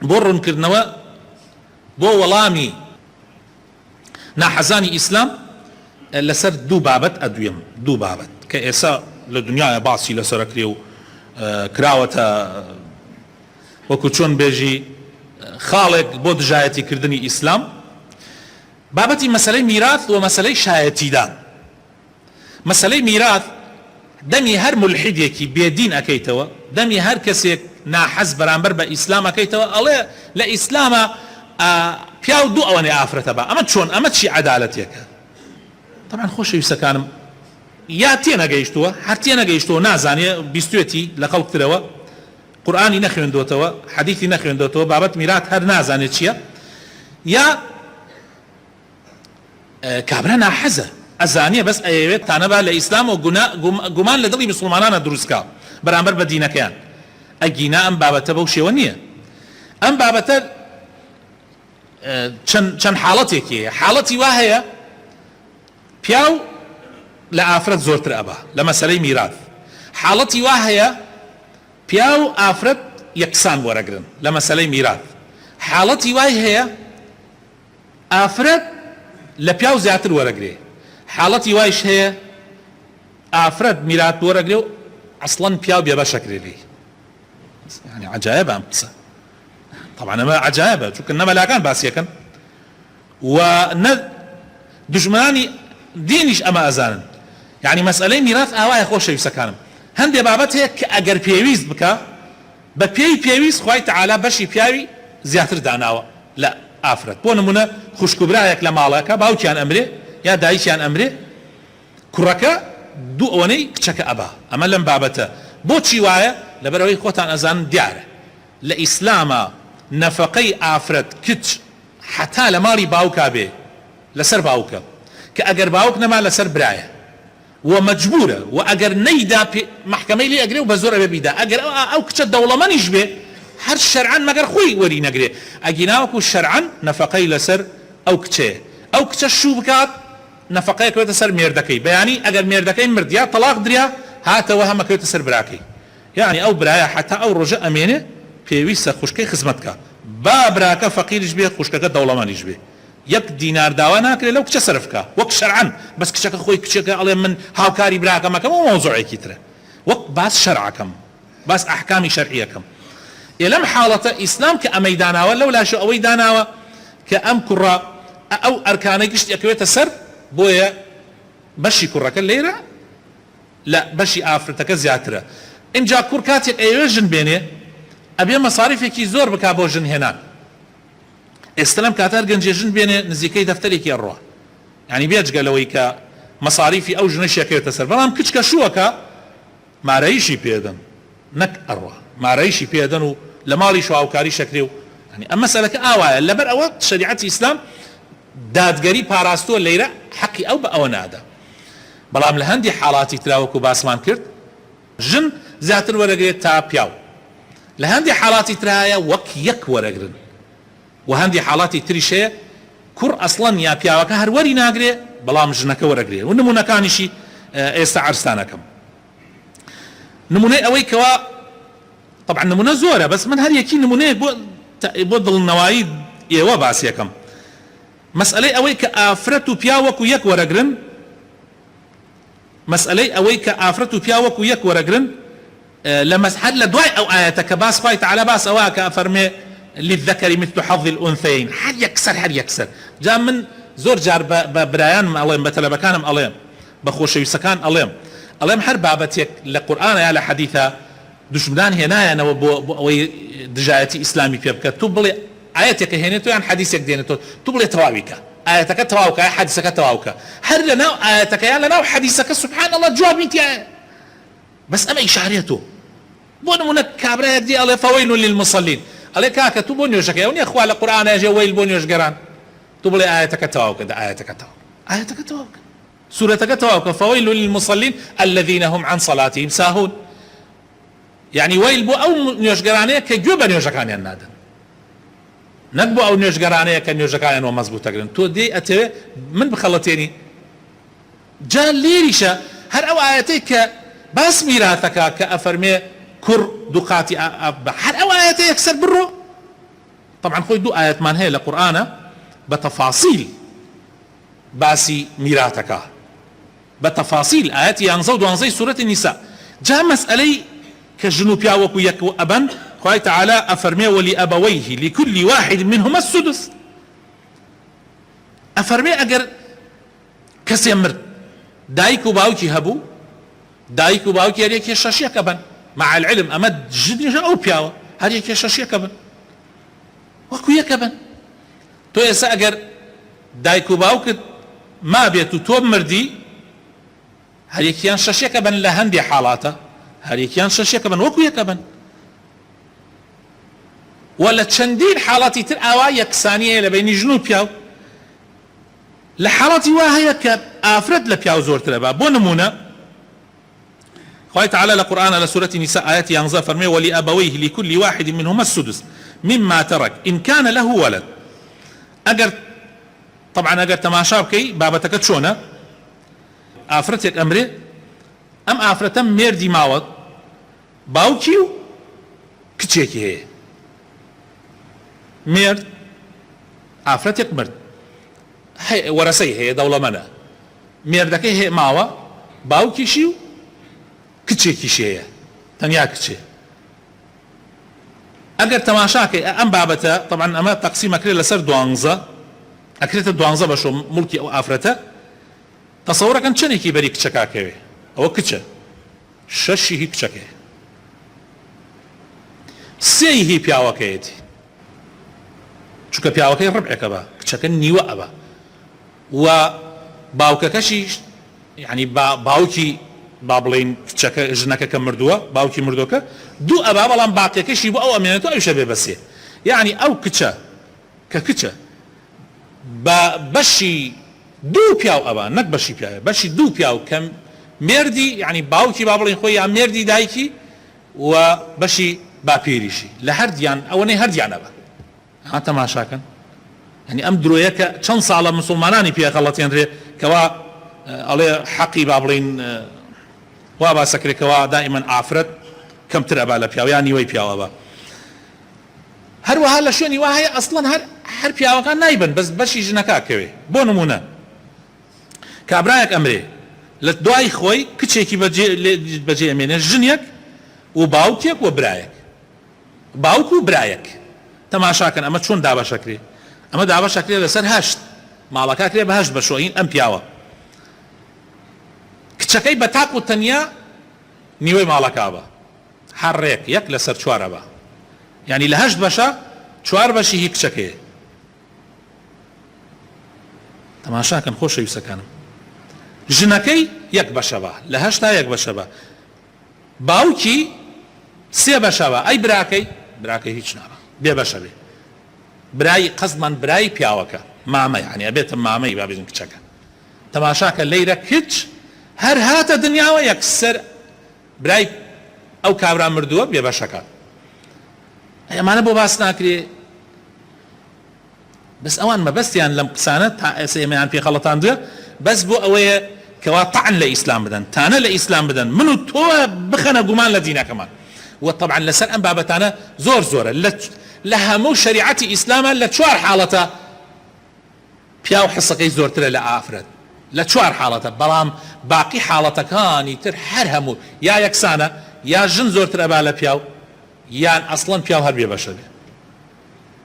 بۆ ڕوونکردنەوە بۆ وەڵامی ناحەزانی ئیسلام لەسەر دوو بابەت ئەدوێم، دوو بابەت کە ئێستا لە دنیاە باسی لەسەرەکرێ و کراوەتە وەکو چۆن بێژی خاڵێک بۆ دژایەتیکردنی ئیسلام. بابەتی مەسەلەی میراث و مەسەلەی شایەتیدان. مەسەلەی میراث دەمی هەر مولحیدێکی بێدین ئەەکەیتەوە، دەمی هەر کەسێک ناحەز بەرامبەر بە ئیسلام ئەەکەیتەوە، ئەڵێ لە ئیسلامە پیا و دوو ئەوەنێ ئافرەتە بە ئەمە چۆن، ئەمە چی عەدالەتێکە؟ طبعاً خۆشەویستەکانم یا تێنەگەیشتووە، هەر تێنەگەیشتووە نازانێ بیستوێتی لە خەڵکترەوە، قورئانی نەخوێندوتەوە، حەدیثی نەخوێندوتەوە، بابەت میراث هەر نازانێت چییە، یا کابرا ناحەزە ئەزانیە بەس ئەیەوێت تانەبا لە ئیسلام و گومان لە دڵی مسلمانانە دروستکا بەرامبەر بە دینەکەیان. ئەگینا ئەم بابەتە بەو شێوە نییە. ئەم بابەتە چەند حاڵەتێکیە. حاڵەتی وا هەیە پیاو لە ئافرەت زۆرتر ئەبا لە مەسەلەی میراث. حاڵەتی وا هەیە پیا و ئافرەت یەکسان وەرەگرن لە مەسەلەی میراث. حاڵەتی وای هەیە ئافرەت لە پیاو زیاتر وەرەگرێ. حاڵەتی وایش هەیە ئافرەت میراث وەرەگرێ و ئەسڵەن پیاو بێبەشەکرێ لێ. يعني عجایبە ئەم قسە. طبعا ئەمە عجایبە چونکە نەمەلاکان باسیەکەن و دژمنانی دینیش ئەمە ئەزانن. يعني مەسئلەی میراث ئاوایە خۆشەویستەکانم. هەندێ بابەت هەیە کە ئەگەر پێویست بکە بە پێی پێویست خوای تەعالا بەشی پیاوی زیاتر داناوە لە ئافرەت. بۆ نمونە خوشکوبرایەک لە ماڵەکە باوکیان ئەمرێ یا دایکیان ئەمرێ، کوڕەکە دوو ئەوەنەی کچەکە ئەبا. ئەمە لەم بابەتە بۆچی وایە؟ لەبەرەوەی خۆتان ئەزانن دیارە لە ئیسلامە نەفەقەی ئافرەت کچ حتا لە ماڵی باوکا بێ لەسەر باوکە، کە ئەگەر باوک نەما لەسەر برایە و مەجبورە و ئەگەر نەیدا محکەمەی لێ ئەگرێ و بە زۆر ئەبێ بیدا. ئەگەر ئەو کچە دەوڵەمەنیش بێ هەر شەرعەن مەگەر خۆی وەری نەگرێ ئەگیناوەکو شەرعەن نەفەقەی لەسەر ئەو کچەیە. ئەو کچە شوو بکات نەفەقەیەکەوێتە سەر مێردەکەی. بەیانی ئەگەر مێردەکەی مردیا تەلاق دریا هاتەوە هەمەکەوێتە سەر براکەی. یعنی ئەو برایە حتا ئەو ڕۆژە ئەمێنێ پێویستە خوشکەی خزمەتکە، با براکە فەقیریش بێ خوشکەکە دەوڵەمەنیش بێ. یەک دینار داوا ناکرێت لەو کچە سەرفکە وەک شەرعەن، بەس کچەکە خۆی کچەکە ئەڵێ من هاوکاری براکەمەکەم و مۆزوعێکی ترە، وەک باس شەرعەکەم، باس ئەحکامی شەرعیەکەم. لەم حاڵەتە ئیسلام کە ئەمەی داناوە لەو لاشە ئەوەی داناوە کە ئەم کوڕە ئەو ئەرکانەی گشت ئەکەوێتە سەر، بۆیە بەشی کوڕەکە لێرە لە بەشی ئافرەتەکە زیاترە. اینجا کوڕ کاتێک ئەوێ ژن بێنێ ئەبێ مەساریفێکی زۆر بکا بۆ ژن هێنان. ئێستا لەم کاتار گەنجێژن بێنێ نزیکەی دەفتەرێکی ئەڕۆ، ینی بێجگەلەوەی کە مەساریفی ئەو ژنە شێکەوێتە سەر، بەڵام کچکە شووەکە مارەیشی پێدەن نەک ئەڕۆ، مارەیشی پێدەن و لە ماڵی شواوکاری شەکرێ و ینی ئەم مەسەلەکە ئاوایە. لەبەر ئەوە شەریعەتی ئیسلام دادگەری پاراستووە لەیرە حەقی ئەو بە ئەوە نادا. بەڵام لە هەندی حاڵاتی تراوەکو باسمان کرد ژن زیاتر وەرەگرێت تا پیاو، لە هەندی حاڵاتی ترایە وەک یەک وەرەگرن و هەندی حاڵاتی تریش هەیە کوڕ ئەسڵەن یا پیاوەکە هەروەری ناگرێ بەڵام ژنەکە وەرەگرێ. و نمونەکانیشی ئێستا عەرزتانەکەم. نمونەی ئەوەی کەوا طبعا نمونە زۆرە، بەس من هەر یەکی نمونەیە بۆ دڵنەوایی ئێوە باسیەکەم. مەسئلەی ئەوەی کە ئافرەت و پیا وەکو یەک وەرەگرن، مەسئلەی ئەوەی کە ئافرەت و پیا وەکو یەک وەرەگرن لە مەسحەد لە دوای ئەو ئاەتە کە باس خوای تەعالا باس ئەوە کە ئەفەرمێ للذكر مثل حظ الأنثيين، هەر یەکسەر هەر یەکسەر. جا من زۆر جار بە برایانم ئەڵێم، بە تەلەبەکانم ئەڵێم، بە خۆشەویستەکان ئەڵێم هەر بابەتێک لە قورئانە یا لە حەدیثە دژمنان هێنایەنەوە بۆ ئەوەی دژایەتی ئیسلامی پێ بکات. تو بڵێ ئاەتێکە هێنێتەوە یان حەدیثێک دێنێتەوە، تو بڵێ تەواویکە، ئاەتەکە تەواوکە یا حەدیثەکە تەواوکە. هەر لەناو ئاەتەکە یان لەناو حەدیثەکە سبحان الله جوابی تایە، بەس ئەمە ئیشارەتۆ. بۆ نمونە کابرایەک دی ئەڵێ فەوەیل للمصلین، ئەڵێ کاکە تو بۆ نوێژەکەی ئەو نیە خوا لە قورئانە ئەژێ وەیل بۆ نوێژگەران، تو بڵێ ئاەتەکە تەواوکە، ئاەتەکە تەواو، ئاەتەکە تەواوکە، سورەتەکە تەواوکە، فەوەیل للمصلین الذين هم عن صلاتهم ساهون. يعني ويل بو او نيوشگرانه که گوێ بە نوێژەکانیان نادن، نەک بۆ ئەو نوێژگەرانەیە کە نوێژەکانیان وە مەزبوطەگرن. تۆ دێی ئەتەوێ من بخەڵەتێنی. جا لێریشە هەر ئەو ئاەتەی کە باس میراثەکە کە ئەفەرمێ کوڕ دووقاتی هەر ئەو ئاەتە یەکسەر بڕۆ طبعا خۆی دوو ئاەتمان هەیە لە قورئانە بە تەفاسیل باسی میراثەکە بە تەفاسیل ئاەتی 11 و 12 سورەتی نیسا جا مەسئلەی کە ژن و پیا وەکو یەک ئەبەن خوای تعالى ئەفەرمێ وەلیئەبەوەیه لكل واحد منهما السدس ئەفەرمێ ئەگەر کەسێ مرد دایک و باوکی هەبوو دایک و باوکی هەر یەکێ شەشیەکە بن مع العلم ئەمە ژنیش ئەو پیاوە هەر یەکێ شەشیەکە بن وەکو یەکە بن تۆ ئێستا ئەگەر دایک و باوکت ما بێت و تۆ مردی هەر یەکیان شەشیەکە بن لە هەندێ حاڵاتە هەر یەکیان شەشیەکە بن وەکو یەکە بن ولا چەندین حاڵاتی تر ئاوا یەکسانیە لە بینی ژن و پیاو لە حاڵاتی وا هەیە کە ئافرەت لە پیاو زۆرترە بە بۆ نمونە خوای تعالى لقرآن على سورة النساء آيات 11 فرمي ولأبويه لكل واحد منهما السدس مما ترك إن كان له ولد أجر طبعا أجر تماشا بكي بابتك تشونا آفرتك أمري أم آفرتم ميردي ماوت باوكيو كتشيكي هي ميرد آفرتك مرد هي ورسي هي دولة منا ميردك هي ماوا باوكي شيو کچێکیشەیە تەنیا کچێ ئەگەر تەماشاکەی ئەم بابەتە طبعا ئەمە تەقسیمەکرێت لەسەر 12 ئەکرێتە 12 بەشۆ مڵکی ئەو ئافرەتە تەسەوڕەکەن چەندێکی بەری کچەکاکەوێ ئەوە کچە شەشی هی کچەکەیە سێی هی پیاوەکەیەتی چونکە پیاوەکەی ڕبعێکە بە کچەکە نیوە ئەبە و باوکەکەشی یعنی باوکی با بڵین کچەکە ژنەکە کە مردووە باوکی مردووەکە دوو ئەبا بەڵام باقیەکەشی بۆ ئەو ئەمێنێتەوە ئەویشە بێ بەسێ یعنی ئەو کچە کە کچە بە بەشی دوو پیاو ئەبا نەک بەشی پیاوە بەشی دوو پیاو کە مێردی یعنی باوکی با بڵین خۆی یا مێردی دایکی و بەشی باپیریشی لە هەردیان ئەوەنەی هەردیان ئەبا ها تەماشاکەن یعنی ئەم درۆیە کە چەند ساڵە مسڵمانانی پێخەڵەتێنرێ کەوا ئەڵێ حەقی با بڵین وا باسەکرێکەوە دائما ئافرەت کەمتر ئەبا لە پیاو یان نیوەی پیاوە بە هەروەها لە شوێنی وا هەیە ئەسڵەن هەر پیاوەکان نایبن بەس بەشی ژنەکەکەوێ بۆ نمونە کابرایەک ئەمرێ لە دوای خۆی کچێکی بەجێ ئەمێنێ ژنێک و باوکێک و برایەک باوک و برایەک تەماشاکەن ئەمە چۆن دابەشەکرێ ئەمە دابەشەکرێ لەسەر هەشت ماڵەکە کرێ بە هەشت بەشۆین ئەم پیاوە کچەکەی بە تاق و تەنیا نیوەی ماڵەکە بە هەڕێک یەک لەسەر چوارە بە یعنی لە هەشت بەشە چوار بەشی هی کچەکەیە تەماشاکەن خۆشەویستەکانم ژنەکەی یەک بەشە بە لە هەشتا یەک بەشە بە باوکی سێ بەشە بە ئەی براکەی هیچ نابە بێ بەشە بێ برای قەزمان برای پیاوەکە مامە یعنی ئەبێتە مامەی با بێژن کچەکە تەماشاکە لەیرە کچ هەر هاتە دنیاوە یەکسەر برای ئەو کابرا مردووە بێ بەشەکە ئەمانە بۆ باس ناکرێ بەس ئەوان مەبەستیان لەم قسانە تا ئێستا ئێمەیان پێخەڵەتاندووە بەس بۆ ئەوەیە کەوا تەعن لە ئیسلام بدەن تانە لە ئیسلام بدەن من و تۆ بخەنە گومان لە دینەکەمان و طبعا لەسەر ئەم بابەتانە زۆرە لە هەموو شەریعەتی ئیسلامە لە چوار حاڵەتە پیاو حسەکەی زۆرترە لە ئافرەت لە چوار حاڵەتە بەڵام باقی حاڵەتەکانی تر هەر هەموو یا یەکسانە یا ژن زۆرتر ئەبا لە پیاو یان ئەسڵەن پیاو هەر بێ بەشە بێ